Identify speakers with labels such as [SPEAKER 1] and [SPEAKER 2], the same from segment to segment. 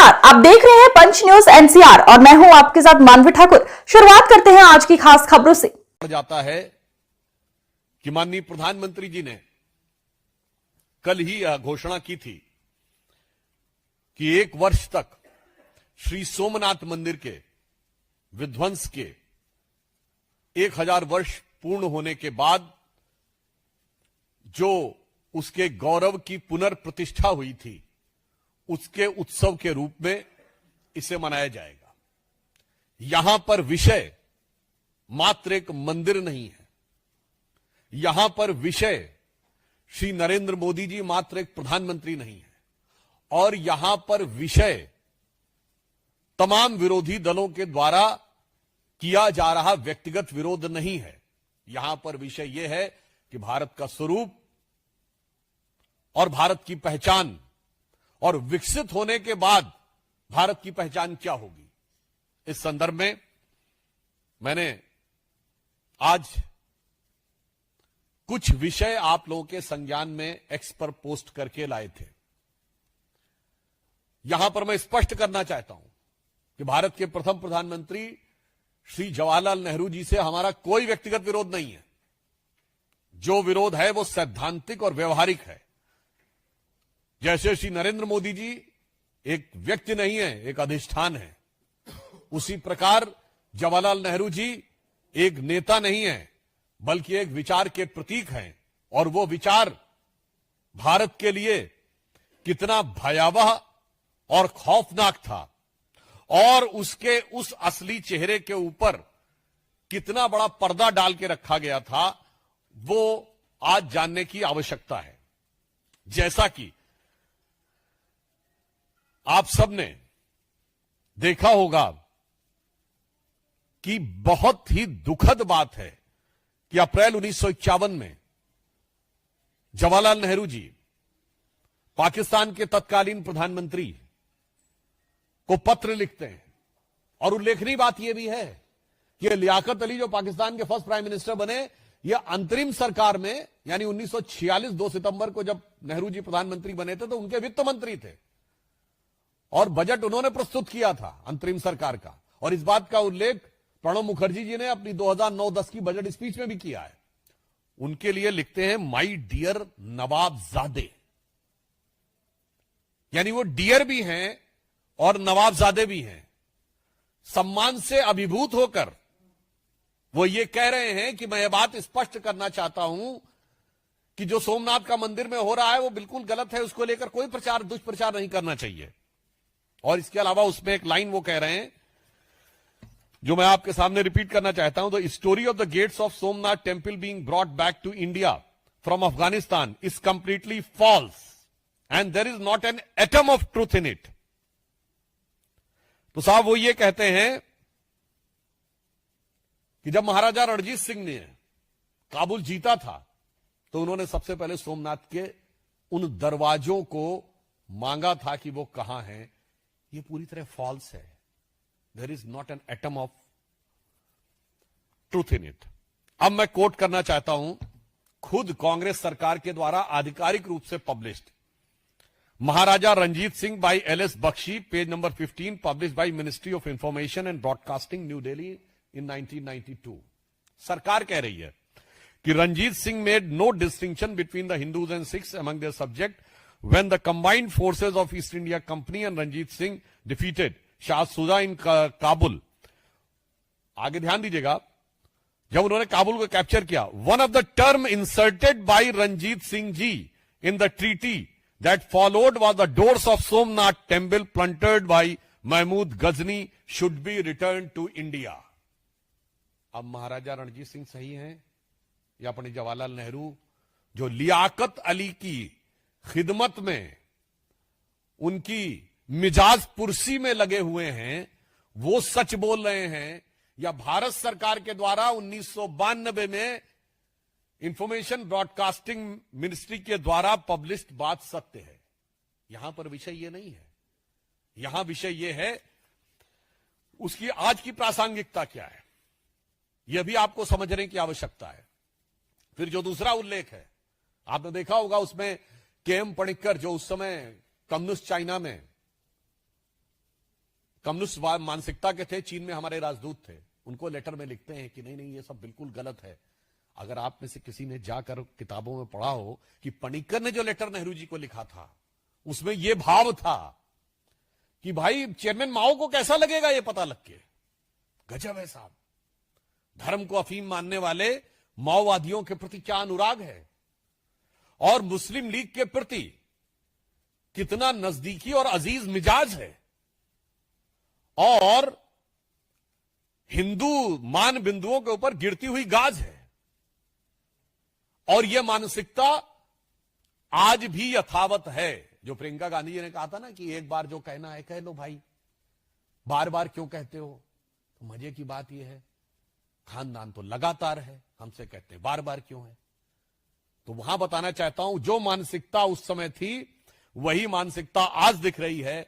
[SPEAKER 1] नमस्कार, आप देख रहे हैं पंच न्यूज एनसीआर और मैं हूं आपके साथ मानवी ठाकुर। शुरुआत करते हैं आज की खास खबरों से।
[SPEAKER 2] जाता है कि माननीय प्रधानमंत्री जी ने कल ही यह घोषणा की थी कि 1 वर्ष तक श्री सोमनाथ मंदिर के विध्वंस के 1000 वर्ष पूर्ण होने के बाद जो उसके गौरव की पुनर्प्रतिष्ठा हुई थी, उसके उत्सव के रूप में इसे मनाया जाएगा। यहां पर विषय मात्र एक मंदिर नहीं है, यहां पर विषय श्री नरेंद्र मोदी जी मात्र एक प्रधानमंत्री नहीं है, और यहां पर विषय तमाम विरोधी दलों के द्वारा किया जा रहा व्यक्तिगत विरोध नहीं है। यहां पर विषय यह है कि भारत का स्वरूप और भारत की पहचान और विकसित होने के बाद भारत की पहचान क्या होगी। इस संदर्भ में मैंने आज कुछ विषय आप लोगों के संज्ञान में एक्स पर पोस्ट करके लाए थे। यहां पर मैं स्पष्ट करना चाहता हूं कि भारत के प्रथम प्रधानमंत्री श्री जवाहरलाल नेहरू जी से हमारा कोई व्यक्तिगत विरोध नहीं है। जो विरोध है वो सैद्धांतिक और व्यवहारिक है। जैसे श्री नरेंद्र मोदी जी एक व्यक्ति नहीं है, एक अधिष्ठान है, उसी प्रकार जवाहरलाल नेहरू जी एक नेता नहीं है बल्कि एक विचार के प्रतीक हैं। और वो विचार भारत के लिए कितना भयावह और खौफनाक था और उसके उस असली चेहरे के ऊपर कितना बड़ा पर्दा डाल के रखा गया था, वो आज जानने की आवश्यकता है। जैसा कि आप सबने देखा होगा कि बहुत ही दुखद बात है कि अप्रैल 1951 में जवाहरलाल नेहरू जी पाकिस्तान के तत्कालीन प्रधानमंत्री को पत्र लिखते हैं, और उल्लेखनीय बात यह भी है कि लियाकत अली जो पाकिस्तान के फर्स्ट प्राइम मिनिस्टर बने, यह अंतरिम सरकार में यानी 1946 2 सितंबर को जब नेहरू जी प्रधानमंत्री बने थे तो उनके वित्त मंत्री थे और बजट उन्होंने प्रस्तुत किया था अंतरिम सरकार का। और इस बात का उल्लेख प्रणब मुखर्जी जी ने अपनी 2009-10 की बजट स्पीच में भी किया है। उनके लिए लिखते हैं माई डियर नवाबजादे, यानी वो डियर भी हैं और नवाबजादे भी हैं। सम्मान से अभिभूत होकर वो ये कह रहे हैं कि मैं ये बात स्पष्ट करना चाहता हूं कि जो सोमनाथ का मंदिर में हो रहा है वो बिल्कुल गलत है, उसको लेकर कोई प्रचार दुष्प्रचार नहीं करना चाहिए। और इसके अलावा उसमें एक लाइन वो कह रहे हैं जो मैं आपके सामने रिपीट करना चाहता हूं, the story of the gates of Somnath temple being brought back to India from Afghanistan is completely false and there is not an atom of truth in it. तो साहब वो ये कहते हैं कि जब महाराजा रणजीत सिंह ने काबुल जीता था तो उन्होंने सबसे पहले सोमनाथ के उन दरवाजों को मांगा था कि वो कहां हैं। ये पूरी तरह फॉल्स है। There is not an atom of truth in it. अब मैं कोट करना चाहता हूं खुद कांग्रेस सरकार के द्वारा आधिकारिक रूप से published Maharaja Ranjit Singh by L S. Bakshi, page number 15, published by ministry of information and broadcasting, new Delhi in 1992। सरकार कह रही है कि Ranjit Singh made no distinction between the Hindus and Sikhs among their subject when the combined forces of East India Company and Ranjit Singh defeated Shah Sudha in Kabul। आगे ध्यान दीजिएगा, जब उन्होंने काबुल को कैप्चर किया, one of the term inserted by Ranjit Singh ji in the treaty that followed was the doors of Somnath temple plundered by Mahmud Ghazni should be returned to India। अब महाराजा रणजीत सिंह सही हैं या पंडित जवाहरलाल नेहरू जो लियाकत अली की खिदमत में उनकी मिजाज पुरसी में लगे हुए हैं, वो सच बोल रहे हैं, या भारत सरकार के द्वारा 1992 में इंफॉर्मेशन ब्रॉडकास्टिंग मिनिस्ट्री के द्वारा पब्लिश्ड बात सत्य है। यहां पर विषय ये नहीं है। यहां विषय ये है उसकी आज की प्रासंगिकता क्या है, यह भी आपको समझने की आवश्यकता है। फिर जो दूसरा उल्लेख है, आपने देखा होगा उसमें के.एम. पणिक्कर जो उस समय कम्युनिस्ट चाइना में कम्युनिस्ट मानसिकता के थे, चीन में हमारे राजदूत थे, उनको लेटर में लिखते हैं कि नहीं नहीं ये सब बिल्कुल गलत है। अगर आप में से किसी ने जाकर किताबों में पढ़ा हो कि पणिक्कर ने जो लेटर नेहरू जी को लिखा था, उसमें यह भाव था कि भाई चेयरमैन माओ को कैसा लगेगा ये पता लग के, गजब है साहब, धर्म को अफीम मानने वाले माओवादियों के प्रति क्या अनुराग है और मुस्लिम लीग के प्रति कितना नजदीकी और अजीज मिजाज है, और हिंदू मान बिंदुओं के ऊपर गिरती हुई गाज है। और यह मानसिकता आज भी यथावत है। जो प्रियंका गांधी जी ने कहा था ना कि एक बार जो कहना है कह लो भाई, बार बार क्यों कहते हो। तो मजे की बात यह है, खानदान तो लगातार है, हमसे कहते बार बार क्यों है। तो वहां बताना चाहता हूं, जो मानसिकता उस समय थी वही मानसिकता आज दिख रही है।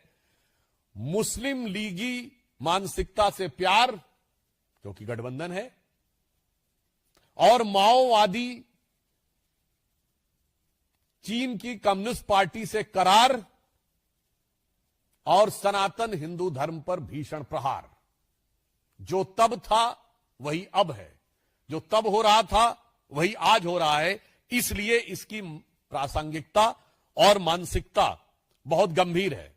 [SPEAKER 2] मुस्लिम लीगी मानसिकता से प्यार, क्योंकि गठबंधन है, और माओवादी चीन की कम्युनिस्ट पार्टी से करार, और सनातन हिंदू धर्म पर भीषण प्रहार। जो तब था वही अब है, जो तब हो रहा था वही आज हो रहा है। इसलिए इसकी प्रासंगिकता और मानसिकता बहुत गंभीर है।